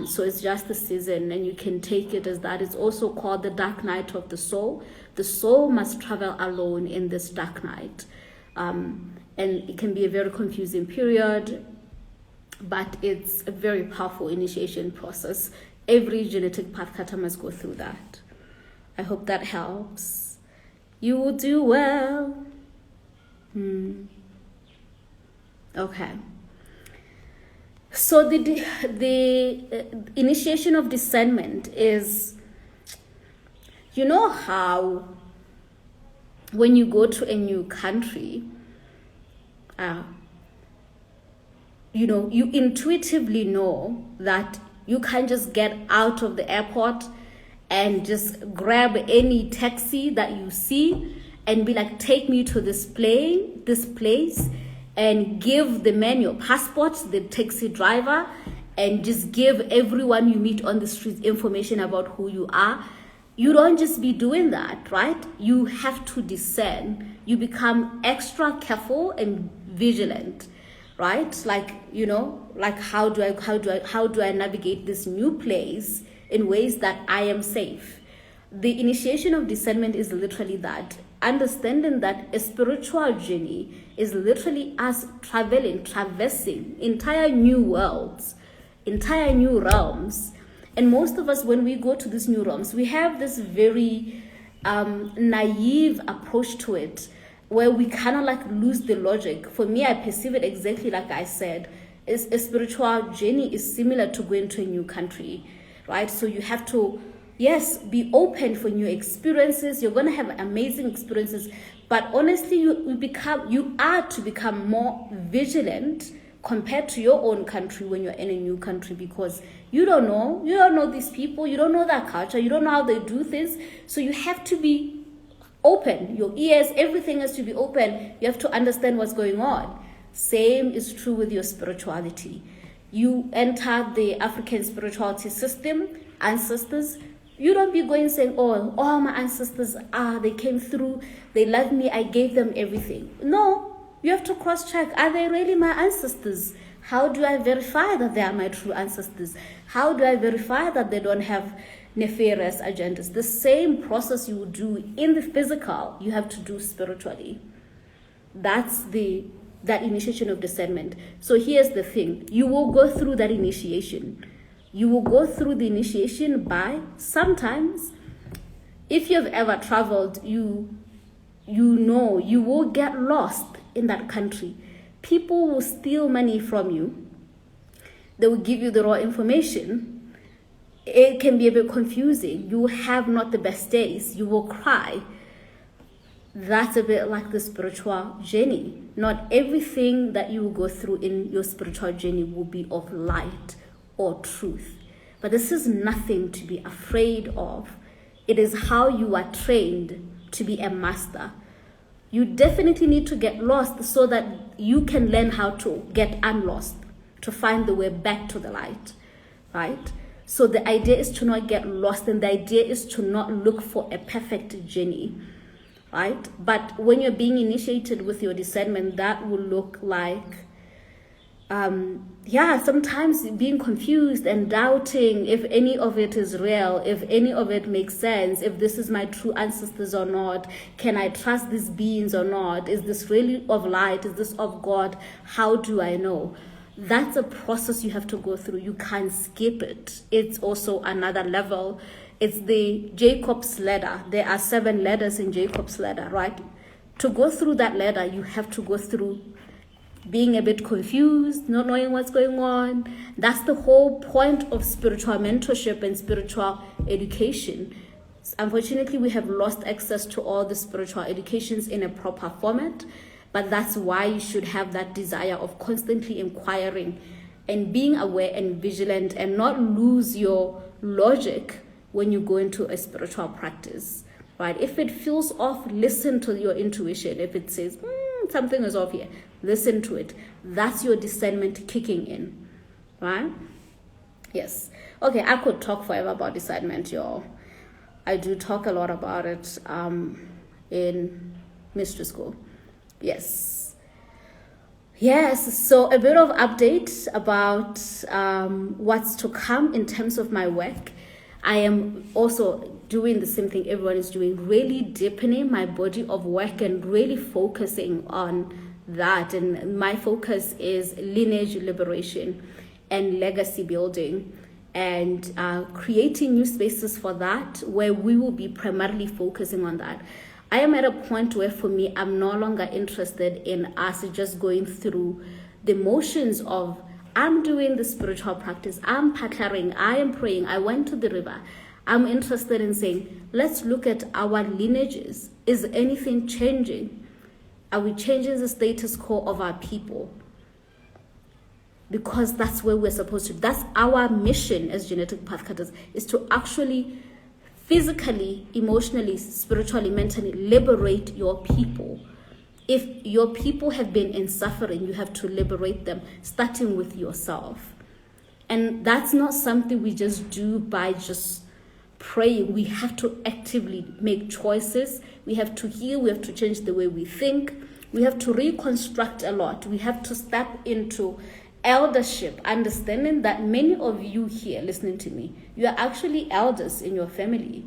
[SPEAKER 1] So it's just a season, and you can take it as that. It's also called the dark night of the soul. The soul must travel alone in this dark night. And it can be a very confusing period, but it's a very powerful initiation process. Every genetic pathcutter must go through that. I hope that helps. You will do well. Okay. So the initiation of discernment is, you know how when you go to a new country, you intuitively know that you can't just get out of the airport and just grab any taxi that you see and be like, take me to this place, and give the man your passport, the taxi driver, and just give everyone you meet on the street information about who you are. You don't just be doing that, right? You have to discern. You become extra careful and vigilant, right? Like, how do I navigate this new place in ways that I am safe? The initiation of discernment is literally that. Understanding that a spiritual journey is literally us traversing entire new worlds, entire new realms. And most of us, when we go to these new realms, we have this very naive approach to it, where we kind of like lose the logic. For me, I perceive it exactly like I said. A spiritual journey is similar to going to a new country, right? So you have to, yes, be open for new experiences. You're going to have amazing experiences, but honestly, you are to become more vigilant compared to your own country when you're in a new country, because you don't know these people, you don't know their culture, you don't know how they do things. So you have to be open. Your ears, everything has to be open. You have to understand what's going on. Same is true with your spirituality. You enter the African spirituality system, ancestors, You don't be going saying, oh, all my ancestors, they came through, they loved me, I gave them everything. No, you have to cross-check. Are they really my ancestors? How do I verify that they are my true ancestors? How do I verify that they don't have nefarious agendas? The same process you would do in the physical, you have to do spiritually. That's that initiation of discernment. So here's the thing. You will go through that initiation. You will go through the initiation by sometimes, if you've ever traveled, you know you will get lost in that country. People will steal money from you. They will give you the raw information. It can be a bit confusing. You will have not the best days. You will cry. That's a bit like the spiritual journey. Not everything that you will go through in your spiritual journey will be of light or truth. But this is nothing to be afraid of. It is how you are trained to be a master. You definitely need to get lost so that you can learn how to get unlost, to find the way back to the light, right? So the idea is to not get lost, and the idea is to not look for a perfect journey, right? But when you're being initiated with your discernment, that will look like sometimes being confused and doubting if any of it is real, if any of it makes sense, if this is my true ancestors or not, can I trust these beings or not, is this really of light, is this of God, how do I know? That's a process you have to go through. You can't skip it. It's also another level. It's the Jacob's ladder. There are 7 ladders in Jacob's ladder, right? To go through that ladder, you have to go through being a bit confused, not knowing what's going on. That's the whole point of spiritual mentorship and spiritual education. Unfortunately, we have lost access to all the spiritual educations in a proper format, but that's why you should have that desire of constantly inquiring and being aware and vigilant, and not lose your logic when you go into a spiritual practice, right? If it feels off, listen to your intuition. If it says, something is off here, listen to it. That's your discernment kicking in, right? Yes. Okay, I could talk forever about discernment, y'all. I do talk a lot about it in mystery school. Yes. So a bit of update about what's to come in terms of my work. I am also doing the same thing everyone is doing, really deepening my body of work and really focusing on that. And my focus is lineage liberation and legacy building, and creating new spaces for that, where we will be primarily focusing on that. I am at a point where, for me, I'm no longer interested in us just going through the motions of, I'm doing the spiritual practice, I'm pathcuttering, I am praying, I went to the river. I'm interested in saying, let's look at our lineages. Is anything changing? Are we changing the status quo of our people? Because that's where we're supposed to. That's our mission as genetic pathcutters, is to actually physically, emotionally, spiritually, mentally liberate your people. If your people have been in suffering, you have to liberate them, starting with yourself. And that's not something we just do by just praying. We have to actively make choices. We have to heal. We have to change the way we think. We have to reconstruct a lot. We have to step into eldership, understanding that many of you here listening to me, you are actually elders in your family,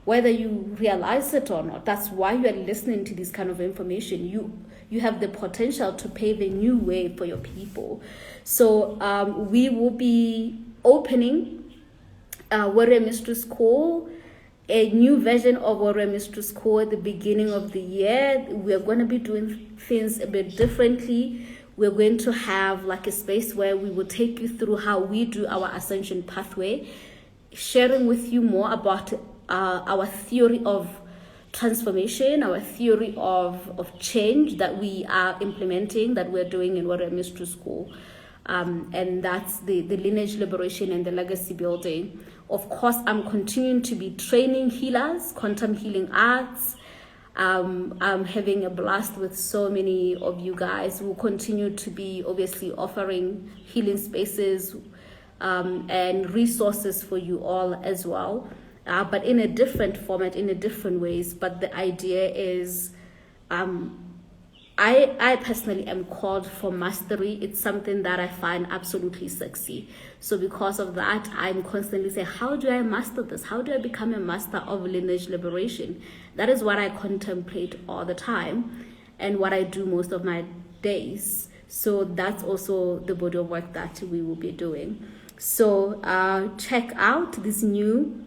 [SPEAKER 1] whether you realize it or not. That's why you are listening to this kind of information. You have the potential to pave a new way for your people. So we will be opening Warrior Mystery School, a new version of Warrior Mystery School at the beginning of the year. We're going to be doing things a bit differently. We're going to have like a space where we will take you through how we do our ascension pathway, sharing with you more about our theory of transformation, our theory of change that we are implementing, that we're doing in Warrior Mystery School. And that's the lineage liberation and the legacy building. Of course, I'm continuing to be training healers, quantum healing arts. I'm having a blast with so many of you guys. We'll continue to be obviously offering healing spaces and resources for you all as well. but in a different format, in a different ways. But the idea is, I personally am called for mastery. It's something that I find absolutely sexy. So because of that, I'm constantly saying, how do I master this? How do I become a master of lineage liberation? That is what I contemplate all the time and what I do most of my days. So that's also the body of work that we will be doing. So check out this new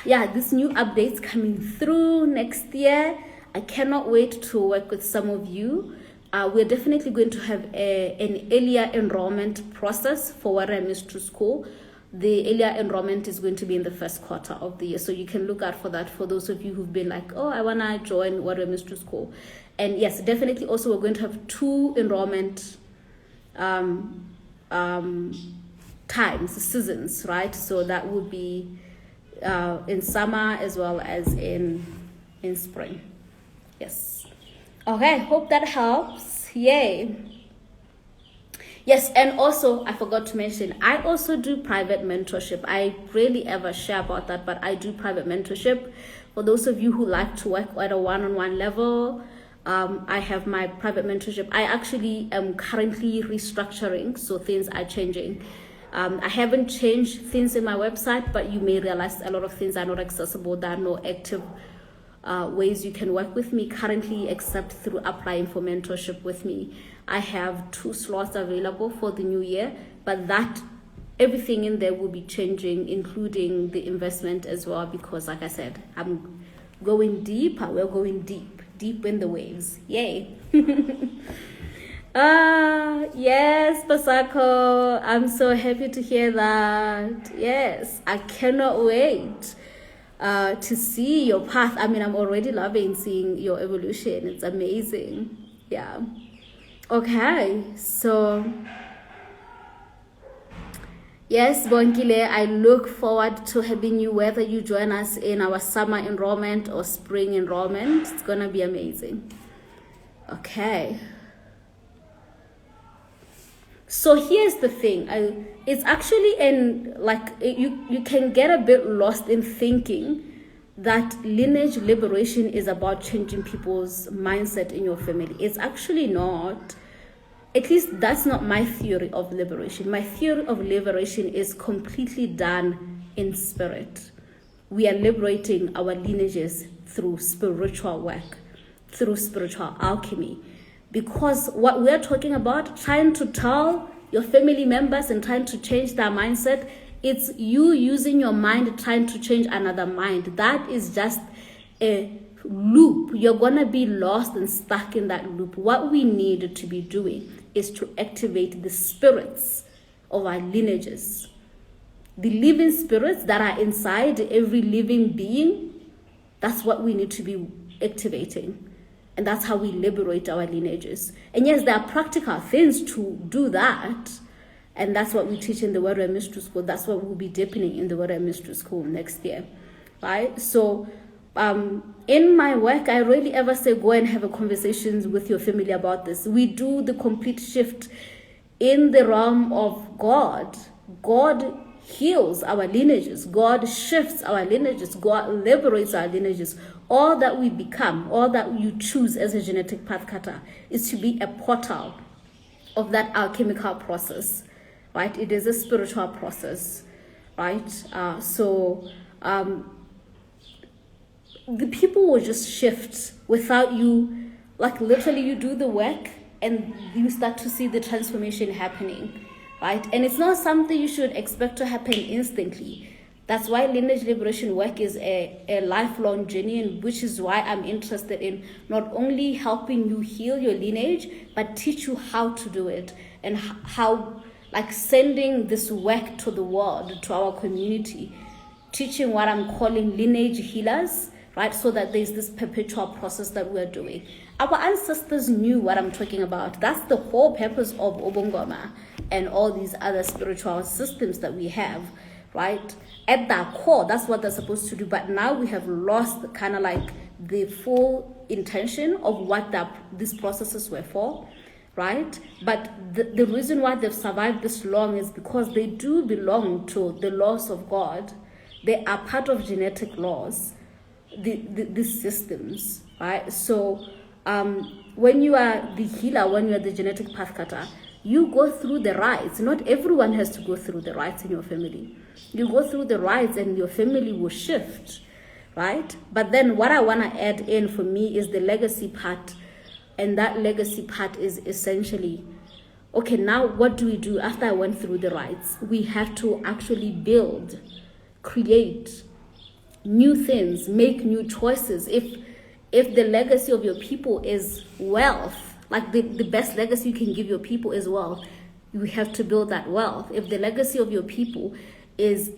[SPEAKER 1] this new updates coming through next year. I cannot wait to work with some of you. We're definitely going to have an earlier enrollment process for Warrior Mystery School. The earlier enrollment is going to be in the first quarter of the year, so you can look out for that for those of you who've been like, oh, I want to join Warrior Mystery School. And yes, definitely also we're going to have 2 enrollment times, seasons, right? So that would be in summer as well as in spring. Yes. Okay, hope that helps. Yay. Yes, and also I forgot to mention, I also do private mentorship. I rarely ever share about that, but I do private mentorship. For those of you who like to work at a one-on-one level, I have my private mentorship. I actually am currently restructuring, so things are changing. I haven't changed things in my website, but you may realize a lot of things are not accessible. There are no active ways you can work with me currently, except through applying for mentorship with me. I have 2 slots available for the new year, but that everything in there will be changing, including the investment as well, because like I said, I'm going deep. We're going deep in the waves. Yay. Yes, Pasako, I'm so happy to hear that. Yes, I cannot wait to see your path. I mean, I'm already loving seeing your evolution. It's amazing. Yeah. Okay, so yes, Bonkile, I look forward to having you, whether you join us in our summer enrollment or spring enrollment. It's gonna be amazing. Okay. So here's the thing. It's actually you can get a bit lost in thinking that lineage liberation is about changing people's mindset in your family. It's actually not. At least that's not my theory of liberation. My theory of liberation is completely done in spirit. We are liberating our lineages through spiritual work, through spiritual alchemy. Because what we're talking about, trying to tell your family members and trying to change their mindset, it's you using your mind trying to change another mind. That is just a loop. You're going to be lost and stuck in that loop. What we need to be doing is to activate the spirits of our lineages. The living spirits that are inside every living being, that's what we need to be activating. And that's how we liberate our lineages. And yes, there are practical things to do that. And that's what we teach in the Warrior Mystery School. That's what we'll be deepening in the Warrior Mystery School next year. Right? So in my work, I rarely ever say go and have a conversation with your family about this. We do the complete shift in the realm of God. God heals our lineages. God shifts our lineages. God liberates our lineages. All that we become, all that you choose as a genetic path cutter is to be a portal of that alchemical process, right? It is a spiritual process, right? The people will just shift without you, like literally you do the work and you start to see the transformation happening, right? And it's not something you should expect to happen instantly. That's why lineage liberation work is a lifelong journey, and which is why I'm interested in not only helping you heal your lineage, but teach you how to do it and how, like sending this work to the world, to our community, teaching what I'm calling lineage healers, right? So that there's this perpetual process that we're doing. Our ancestors knew what I'm talking about. That's the whole purpose of Obongoma and all these other spiritual systems that we have, right? At their core, that's what they're supposed to do. But now we have lost kind of like the full intention of what these processes were for, right? But the reason why they've survived this long is because they do belong to the laws of God. They are part of genetic laws, these systems, right? So when you are the healer, when you are the genetic pathcutter, you go through the rites. Not everyone has to go through the rites in your family. You go through the rites and your family will shift, right? But then what I want to add in for me is the legacy part. And that legacy part is essentially, okay, now what do we do after I went through the rites? We have to actually build, create new things, make new choices. If the legacy of your people is wealth, like the best legacy you can give your people is wealth, you have to build that wealth. If the legacy of your people is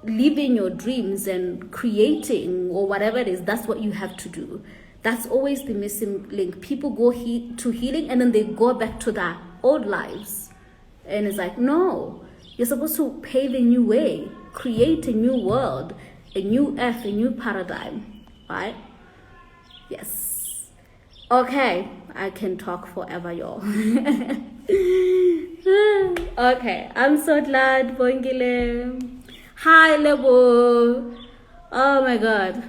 [SPEAKER 1] living your dreams and creating or whatever it is, that's what you have to do. That's always the missing link. People go to healing and then they go back to their old lives. And it's like, no, you're supposed to pave a new way, create a new world, a new earth, a new paradigm, right? Yes. Okay, I can talk forever, y'all. Okay, I'm so glad, Bongile. Hi, Lebo. Oh my God.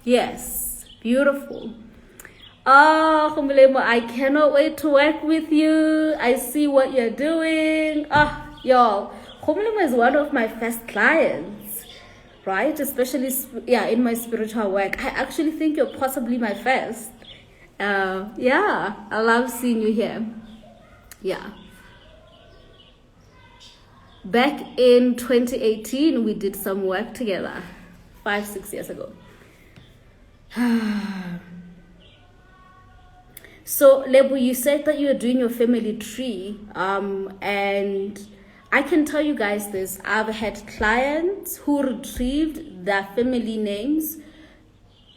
[SPEAKER 1] Yes, beautiful. Oh, Khumulemo, I cannot wait to work with you. I see what you're doing. Oh, y'all, Khumulemo is one of my first clients, right? Especially, in my spiritual work. I actually think you're possibly my first. Yeah, I love seeing you here. Yeah. Back in 2018, we did some work together, 5-6 years ago. So, Lebu, you said that you're doing your family tree, and I can tell you guys this. I've had clients who retrieved their family names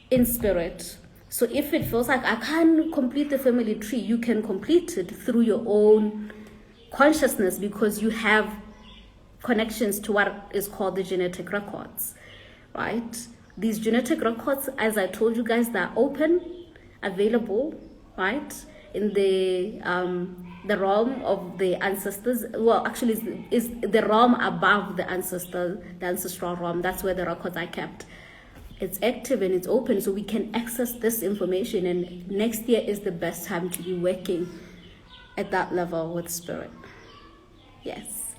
[SPEAKER 1] in spirit. So if it feels like I can't complete the family tree, you can complete it through your own consciousness because you have connections to what is called the genetic records, right? These genetic records, as I told you guys, they're open, available, right? In the realm of the ancestors. Well, actually, is the realm above the ancestral realm. That's where the records are kept. It's active and it's open, so we can access this information. And next year is the best time to be working at that level with spirit. Yes.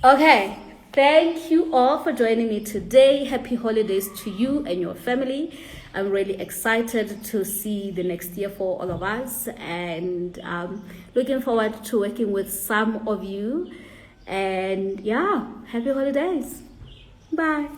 [SPEAKER 1] Okay. Thank you all for joining me today. Happy holidays to you and your family. I'm really excited to see the next year for all of us, and looking forward to working with some of you. And yeah, happy holidays. Bye.